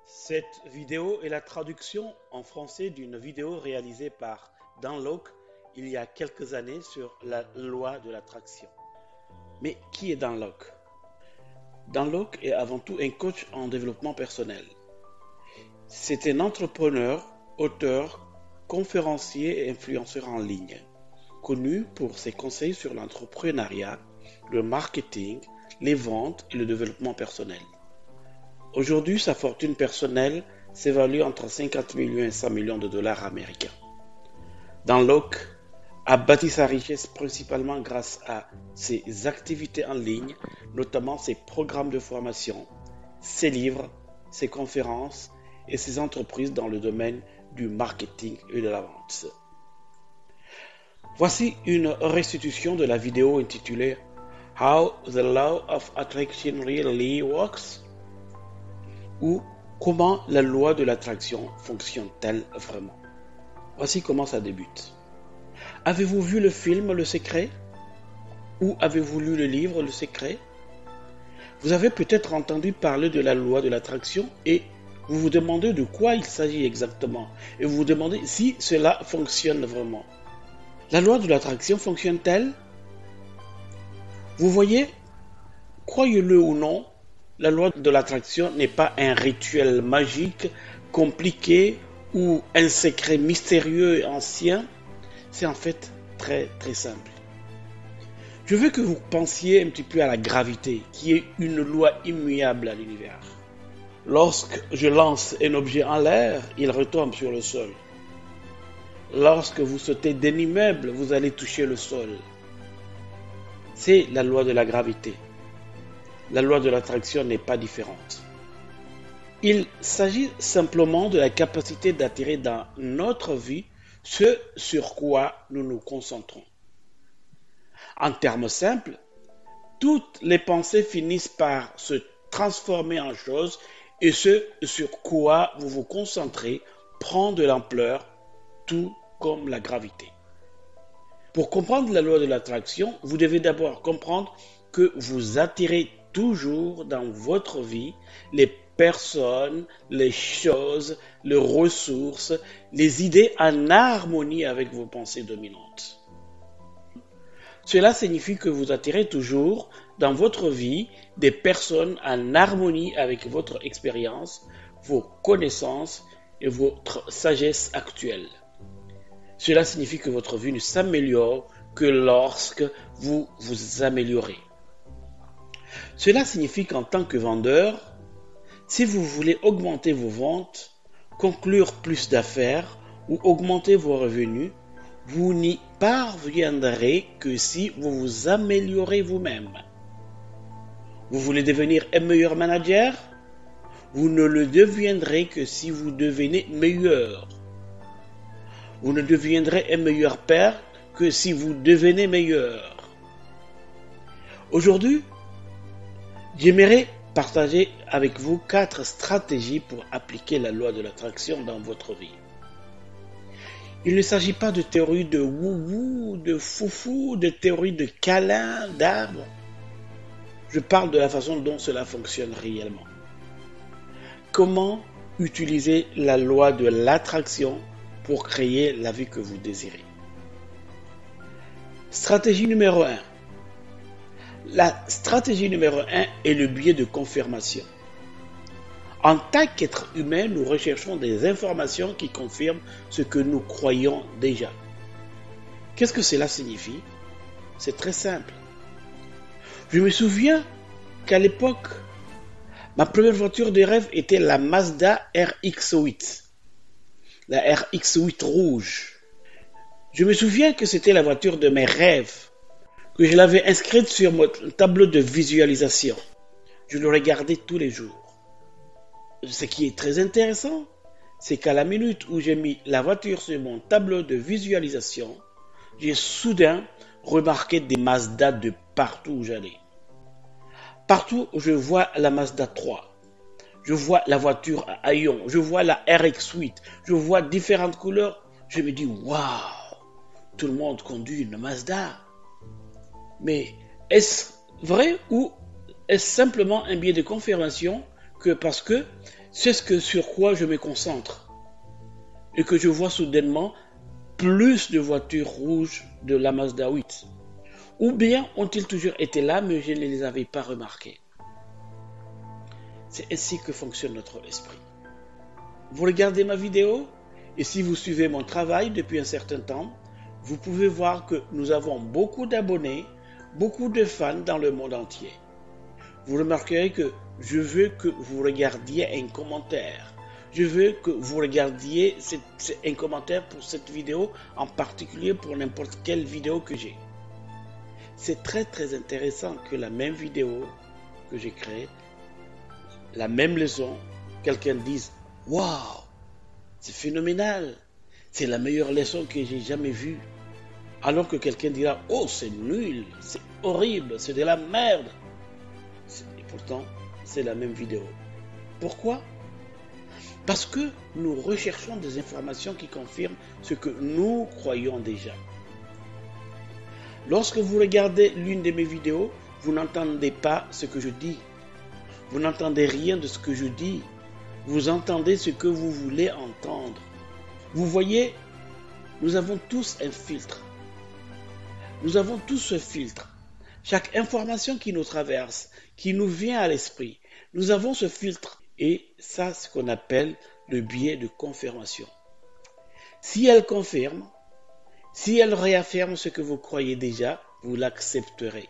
Cette vidéo est la traduction en français d'une vidéo réalisée par Dan Lok il y a quelques années sur la loi de l'attraction. Mais qui est Dan Lok? Dan Lok est avant tout un coach en développement personnel. C'est un entrepreneur, auteur, conférencier et influenceur en ligne, connu pour ses conseils sur l'entrepreneuriat, le marketing, les ventes et le développement personnel. Aujourd'hui, sa fortune personnelle s'évalue entre 50 millions et 100 millions de dollars américains. Dan Lok a bâti sa richesse principalement grâce à ses activités en ligne, notamment ses programmes de formation, ses livres, ses conférences et ses entreprises dans le domaine du marketing et de la vente. Voici une restitution de la vidéo intitulée How the Law of Attraction Really Works, ou comment la loi de l'attraction fonctionne-t-elle vraiment. Voici comment ça débute. Avez-vous vu le film Le Secret? Ou avez-vous lu le livre Le Secret? Vous avez peut-être entendu parler de la loi de l'attraction et vous vous demandez de quoi il s'agit exactement et vous vous demandez si cela fonctionne vraiment. La loi de l'attraction fonctionne-t-elle? Vous voyez, croyez-le ou non, la loi de l'attraction n'est pas un rituel magique, compliqué ou un secret mystérieux et ancien. C'est en fait très très simple. Je veux que vous pensiez un petit peu à la gravité, qui est une loi immuable à l'univers. Lorsque je lance un objet en l'air, il retombe sur le sol. Lorsque vous sautez d'un immeuble, vous allez toucher le sol. C'est la loi de la gravité. La loi de l'attraction n'est pas différente. Il s'agit simplement de la capacité d'attirer dans notre vie ce sur quoi nous nous concentrons. En termes simples, toutes les pensées finissent par se transformer en choses et ce sur quoi vous vous concentrez prend de l'ampleur, tout comme la gravité. Pour comprendre la loi de l'attraction, vous devez d'abord comprendre que vous attirez toujours dans votre vie les personnes, les choses, les ressources, les idées en harmonie avec vos pensées dominantes. Cela signifie que vous attirez toujours dans votre vie des personnes en harmonie avec votre expérience, vos connaissances et votre sagesse actuelle. Cela signifie que votre vie ne s'améliore que lorsque vous vous améliorez. Cela signifie qu'en tant que vendeur, si vous voulez augmenter vos ventes, conclure plus d'affaires ou augmenter vos revenus, vous n'y parviendrez que si vous vous améliorez vous-même. Vous voulez devenir un meilleur manager? Vous ne le deviendrez que si vous devenez meilleur. Vous ne deviendrez un meilleur père que si vous devenez meilleur. Aujourd'hui, j'aimerais partager avec vous 4 stratégies pour appliquer la loi de l'attraction dans votre vie. Il ne s'agit pas de théories de wou-wou, de foufou, de théories de câlin, d'arbre. Je parle de la façon dont cela fonctionne réellement. Comment utiliser la loi de l'attraction pour créer la vie que vous désirez. Stratégie numéro 1. La stratégie numéro 1 est le biais de confirmation. En tant qu'être humain, nous recherchons des informations qui confirment ce que nous croyons déjà. Qu'est-ce que cela signifie? C'est très simple. Je me souviens qu'à l'époque, ma première voiture de rêve était la Mazda RX-8. La RX-8 rouge. Je me souviens que c'était la voiture de mes rêves, que je l'avais inscrite sur mon tableau de visualisation. Je le regardais tous les jours. Ce qui est très intéressant, c'est qu'à la minute où j'ai mis la voiture sur mon tableau de visualisation, j'ai soudain remarqué des Mazda de partout où j'allais. Partout où je vois la Mazda 3, je vois la voiture à haillons, je vois la RX-8, je vois différentes couleurs, je me dis waouh, tout le monde conduit une Mazda. Mais est-ce vrai ou est-ce simplement un biais de confirmation que parce que c'est sur quoi je me concentre et que je vois soudainement plus de voitures rouges de la Mazda 8. Ou bien ont-ils toujours été là mais je ne les avais pas remarqués. C'est ainsi que fonctionne notre esprit. Vous regardez ma vidéo et si vous suivez mon travail depuis un certain temps, vous pouvez voir que nous avons beaucoup d'abonnés, beaucoup de fans dans le monde entier. Vous remarquerez que je veux que vous regardiez un commentaire. Je veux que vous regardiez un commentaire pour cette vidéo, en particulier pour n'importe quelle vidéo que j'ai. C'est très très intéressant que la même vidéo que j'ai créée, la même leçon, quelqu'un dise « Waouh, c'est phénoménal, c'est la meilleure leçon que j'ai jamais vue ». Alors que quelqu'un dira « Oh, c'est nul, c'est horrible, c'est de la merde ». Et pourtant, c'est la même vidéo. Pourquoi ? Parce que nous recherchons des informations qui confirment ce que nous croyons déjà. Lorsque vous regardez l'une de mes vidéos, vous n'entendez pas ce que je dis. Vous n'entendez rien de ce que je dis. Vous entendez ce que vous voulez entendre. Vous voyez, nous avons tous un filtre. Nous avons tous ce filtre. Chaque information qui nous traverse, qui nous vient à l'esprit, nous avons ce filtre. Et ça, c'est ce qu'on appelle le biais de confirmation. Si elle confirme, si elle réaffirme ce que vous croyez déjà, vous l'accepterez.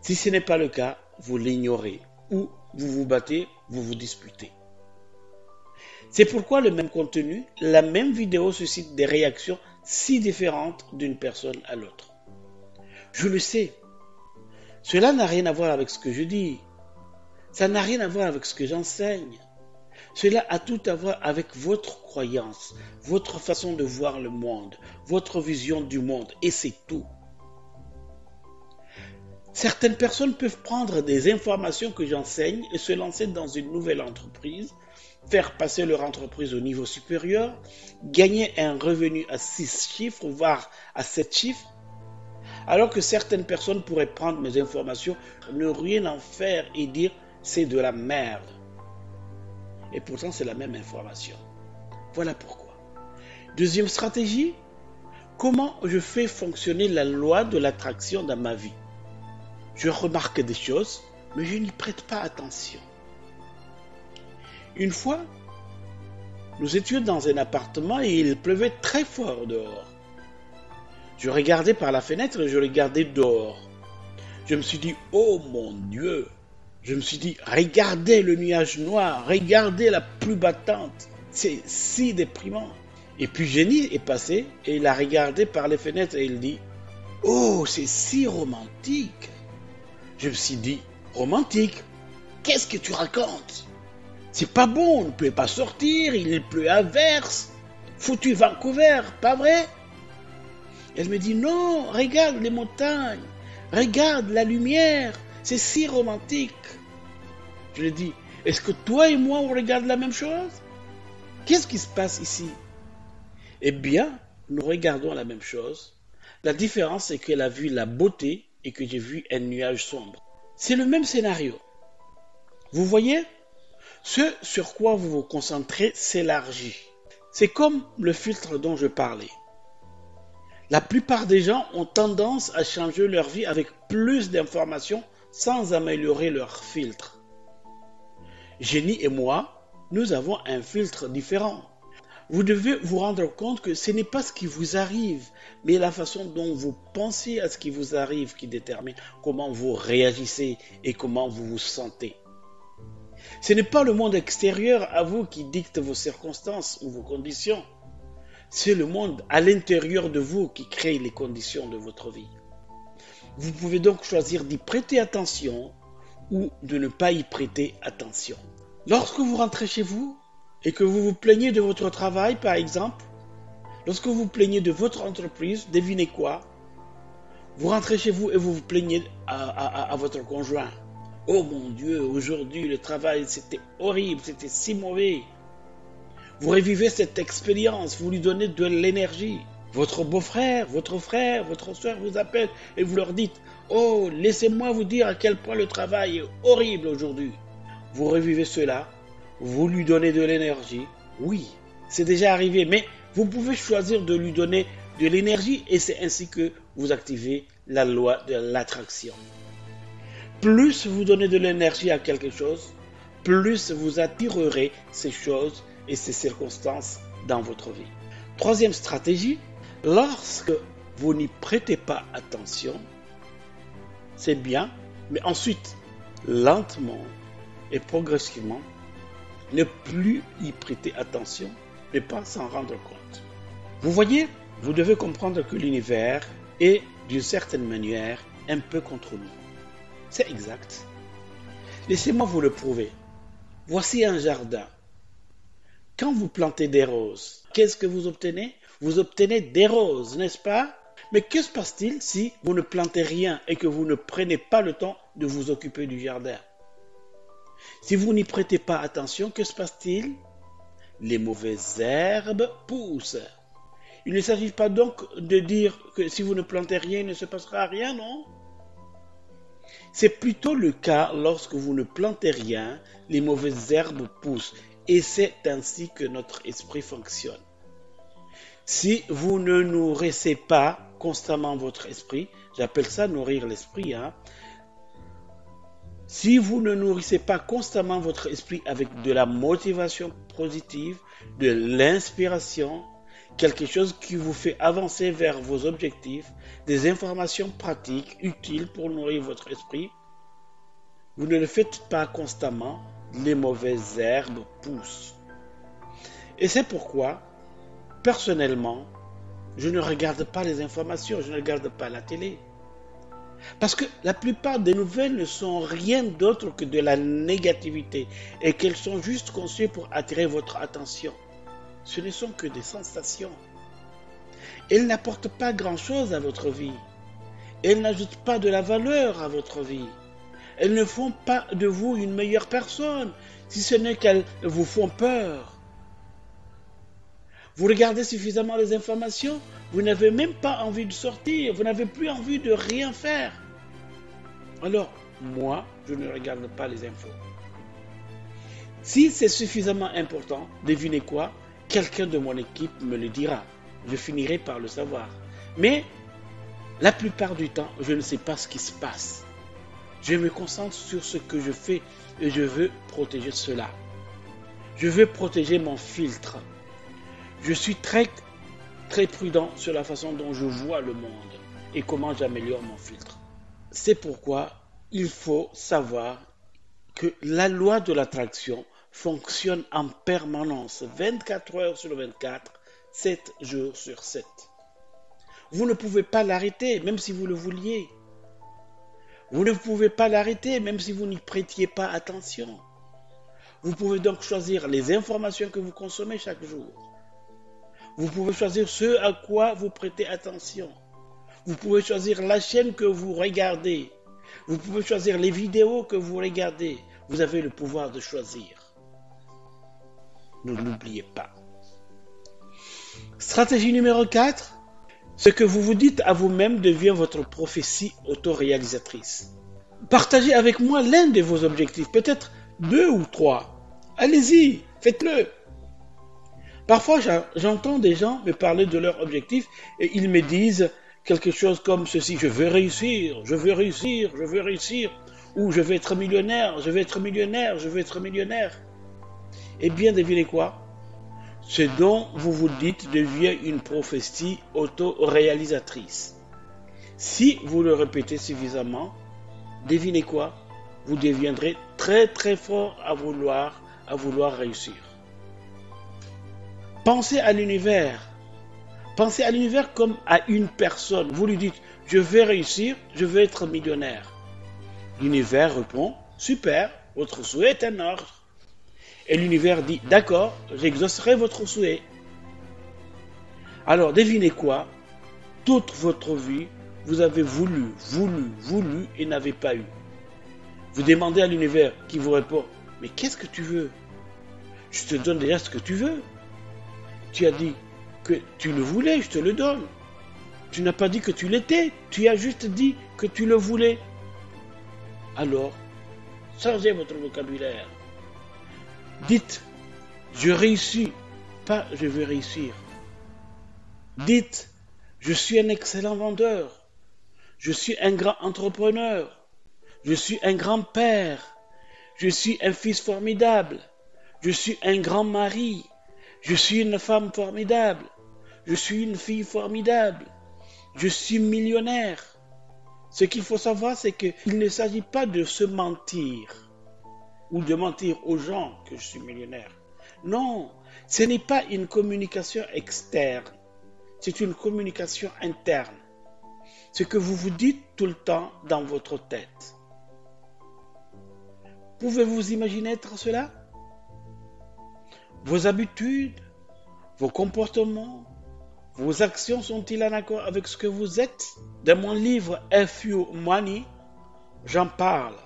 Si ce n'est pas le cas, vous l'ignorez ou vous vous battez, vous vous disputez. C'est pourquoi le même contenu, la même vidéo suscite des réactions si différentes d'une personne à l'autre. Je le sais. Cela n'a rien à voir avec ce que je dis. Ça n'a rien à voir avec ce que j'enseigne. Cela a tout à voir avec votre croyance, votre façon de voir le monde, votre vision du monde, et c'est tout. Certaines personnes peuvent prendre des informations que j'enseigne et se lancer dans une nouvelle entreprise, faire passer leur entreprise au niveau supérieur, gagner un revenu à 6 chiffres, voire à 7 chiffres, alors que certaines personnes pourraient prendre mes informations, ne rien en faire et dire « c'est de la merde ». Et pourtant, c'est la même information. Voilà pourquoi. Deuxième stratégie, comment je fais fonctionner la loi de l'attraction dans ma vie. Je remarque des choses, mais je n'y prête pas attention. Une fois, nous étions dans un appartement et il pleuvait très fort dehors. Je regardais par la fenêtre et je regardais dehors. Je me suis dit, oh mon Dieu! Je me suis dit, regardez le nuage noir, regardez la pluie battante, c'est si déprimant. Et puis Jenny est passé et il a regardé par les fenêtres et il dit, oh, c'est si romantique. Je me suis dit, romantique? Qu'est-ce que tu racontes? C'est pas bon, on ne peut pas sortir, il pleut à verse. Foutu Vancouver, pas vrai? Elle me dit, non, regarde les montagnes, regarde la lumière, c'est si romantique. Je lui ai dit, est-ce que toi et moi on regarde la même chose? Qu'est-ce qui se passe ici? Eh bien, nous regardons la même chose. La différence, c'est qu'elle a vu la beauté et que j'ai vu un nuage sombre. C'est le même scénario. Vous voyez? Ce sur quoi vous vous concentrez s'élargit. C'est comme le filtre dont je parlais. La plupart des gens ont tendance à changer leur vie avec plus d'informations sans améliorer leur filtre. Jenny et moi, nous avons un filtre différent. Vous devez vous rendre compte que ce n'est pas ce qui vous arrive, mais la façon dont vous pensez à ce qui vous arrive qui détermine comment vous réagissez et comment vous vous sentez. Ce n'est pas le monde extérieur à vous qui dicte vos circonstances ou vos conditions. C'est le monde à l'intérieur de vous qui crée les conditions de votre vie. Vous pouvez donc choisir d'y prêter attention ou de ne pas y prêter attention. Lorsque vous rentrez chez vous et que vous vous plaignez de votre travail, par exemple, lorsque vous vous plaignez de votre entreprise, devinez quoi? Vous rentrez chez vous et vous vous plaignez à votre conjoint. Oh mon Dieu, aujourd'hui le travail c'était horrible, c'était si mauvais. Vous revivez cette expérience, vous lui donnez de l'énergie. Votre beau-frère, votre frère, votre soeur vous appelle et vous leur dites « Oh, laissez-moi vous dire à quel point le travail est horrible aujourd'hui. vous revivez cela, vous lui donnez de l'énergie. Oui, c'est déjà arrivé, mais vous pouvez choisir de lui donner de l'énergie et c'est ainsi que vous activez la loi de l'attraction. Plus vous donnez de l'énergie à quelque chose, plus vous attirerez ces choses et ces circonstances dans votre vie. Troisième stratégie, lorsque vous n'y prêtez pas attention, c'est bien, mais ensuite, lentement et progressivement, ne plus y prêter attention, ne pas s'en rendre compte. Vous voyez, vous devez comprendre que l'univers est, d'une certaine manière, un peu contre nous. C'est exact. Laissez-moi vous le prouver. Voici un jardin. Quand vous plantez des roses, qu'est-ce que vous obtenez? Vous obtenez des roses, n'est-ce pas? Mais que se passe-t-il si vous ne plantez rien et que vous ne prenez pas le temps de vous occuper du jardin? Si vous n'y prêtez pas attention, que se passe-t-il? Les mauvaises herbes poussent. Il ne s'agit pas donc de dire que si vous ne plantez rien, il ne se passera rien, non? C'est plutôt le cas lorsque vous ne plantez rien, les mauvaises herbes poussent. Et c'est ainsi que notre esprit fonctionne. Si vous ne nourrissez pas constamment votre esprit, j'appelle ça nourrir l'esprit, Si vous ne nourrissez pas constamment votre esprit avec de la motivation positive, de l'inspiration, quelque chose qui vous fait avancer vers vos objectifs, des informations pratiques utiles pour nourrir votre esprit, vous ne le faites pas constamment, les mauvaises herbes poussent. Et c'est pourquoi, personnellement, je ne regarde pas les informations, je ne regarde pas la télé. Parce que la plupart des nouvelles ne sont rien d'autre que de la négativité et qu'elles sont juste conçues pour attirer votre attention. Ce ne sont que des sensations. Elles n'apportent pas grand-chose à votre vie. Elles n'ajoutent pas de la valeur à votre vie. Elles ne font pas de vous une meilleure personne, si ce n'est qu'elles vous font peur. Vous regardez suffisamment les informations, vous n'avez même pas envie de sortir, vous n'avez plus envie de rien faire. Alors, moi, je ne regarde pas les infos. Si c'est suffisamment important, devinez quoi? Quelqu'un de mon équipe me le dira. Je finirai par le savoir. Mais, la plupart du temps, je ne sais pas ce qui se passe. Je me concentre sur ce que je fais et je veux protéger cela. Je veux protéger mon filtre. Je suis très prudent sur la façon dont je vois le monde et comment j'améliore mon filtre. C'est pourquoi il faut savoir que la loi de l'attraction fonctionne en permanence, 24 heures sur 24, 7 jours sur 7. Vous ne pouvez pas l'arrêter, même si vous le vouliez. Vous ne pouvez pas l'arrêter, même si vous n'y prêtiez pas attention. Vous pouvez donc choisir les informations que vous consommez chaque jour. Vous pouvez choisir ce à quoi vous prêtez attention. Vous pouvez choisir la chaîne que vous regardez. Vous pouvez choisir les vidéos que vous regardez. Vous avez le pouvoir de choisir. Ne l'oubliez pas. Stratégie numéro 4. Ce que vous vous dites à vous-même devient votre prophétie autoréalisatrice. Partagez avec moi l'un de vos objectifs, peut-être 2 ou 3. Allez-y, faites-le. Parfois, j'entends des gens me parler de leurs objectifs et ils me disent quelque chose comme ceci: je veux réussir, je veux réussir, je veux réussir, ou je veux être millionnaire, je veux être millionnaire, je veux être millionnaire. Eh bien, devinez quoi? Ce dont vous vous dites devient une prophétie auto-réalisatrice. Si vous le répétez suffisamment, devinez quoi? Vous deviendrez très fort à vouloir réussir. Pensez à l'univers. Pensez à l'univers comme à une personne. Vous lui dites: je vais réussir, je vais être millionnaire. L'univers répond: super, votre souhait est un ordre. Et l'univers dit: d'accord, j'exaucerai votre souhait. Alors devinez quoi? Toute votre vie, vous avez voulu et n'avez pas eu. Vous demandez à l'univers qui vous répond: mais qu'est-ce que tu veux? Je te donne déjà ce que tu veux. Tu as dit que tu le voulais, je te le donne. Tu n'as pas dit que tu l'étais, tu as juste dit que tu le voulais. Alors, changez votre vocabulaire. Dites, je réussis, pas je vais réussir. Dites, je suis un excellent vendeur. Je suis un grand entrepreneur. Je suis un grand-père. Je suis un fils formidable. Je suis un grand mari. Je suis une femme formidable. Je suis une fille formidable. Je suis millionnaire. Ce qu'il faut savoir, c'est qu'il ne s'agit pas de se mentir ou de mentir aux gens que je suis millionnaire. Non, ce n'est pas une communication externe. C'est une communication interne. Ce que vous vous dites tout le temps dans votre tête. Pouvez-vous imaginer être cela? Vos habitudes, vos comportements, vos actions sont-ils en accord avec ce que vous êtes? Dans mon livre FU Money, j'en parle.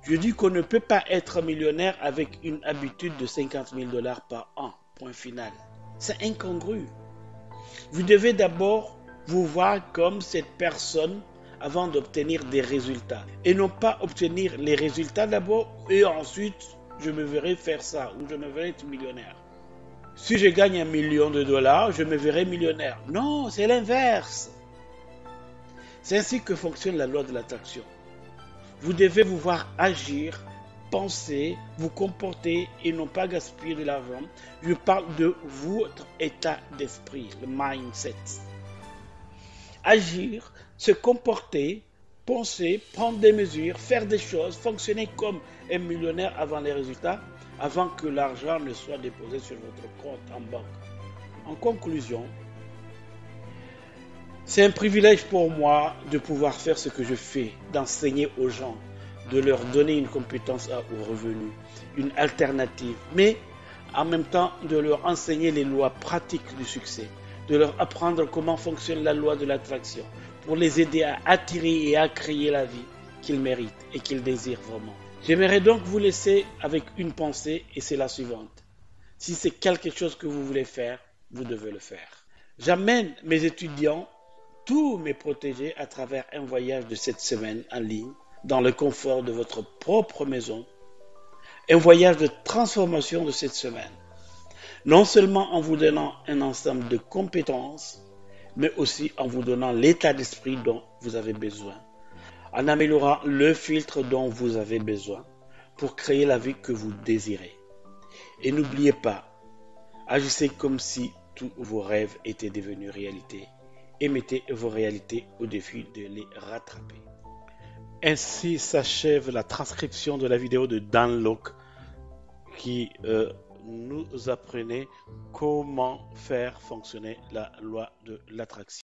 Je dis qu'on ne peut pas être millionnaire avec une habitude de 50 000 $ par an. Point final. C'est incongru. Vous devez d'abord vous voir comme cette personne avant d'obtenir des résultats. Et non pas obtenir les résultats d'abord et ensuite je me verrai faire ça ou je me verrai être millionnaire. Si je gagne $1 million, je me verrai millionnaire. Non, c'est l'inverse. C'est ainsi que fonctionne la loi de l'attraction. Vous devez vous voir agir, penser, vous comporter et non pas gaspiller de l'argent. Je parle de votre état d'esprit, le mindset. Agir, se comporter, penser, prendre des mesures, faire des choses, fonctionner comme un millionnaire avant les résultats, avant que l'argent ne soit déposé sur votre compte en banque. En conclusion, c'est un privilège pour moi de pouvoir faire ce que je fais, d'enseigner aux gens, de leur donner une compétence aux revenus, une alternative, mais en même temps de leur enseigner les lois pratiques du succès, de leur apprendre comment fonctionne la loi de l'attraction, pour les aider à attirer et à créer la vie qu'ils méritent et qu'ils désirent vraiment. J'aimerais donc vous laisser avec une pensée et c'est la suivante. Si c'est quelque chose que vous voulez faire, vous devez le faire. J'amène mes étudiants, tous mes protégés à travers un voyage de 7 semaines en ligne, dans le confort de votre propre maison. Un voyage de transformation de 7 semaines. Non seulement en vous donnant un ensemble de compétences, mais aussi en vous donnant l'état d'esprit dont vous avez besoin, en améliorant le filtre dont vous avez besoin pour créer la vie que vous désirez. Et n'oubliez pas, agissez comme si tous vos rêves étaient devenus réalité et mettez vos réalités au défi de les rattraper. Ainsi s'achève la transcription de la vidéo de Dan Lok qui nous apprenait comment faire fonctionner la loi de l'attraction.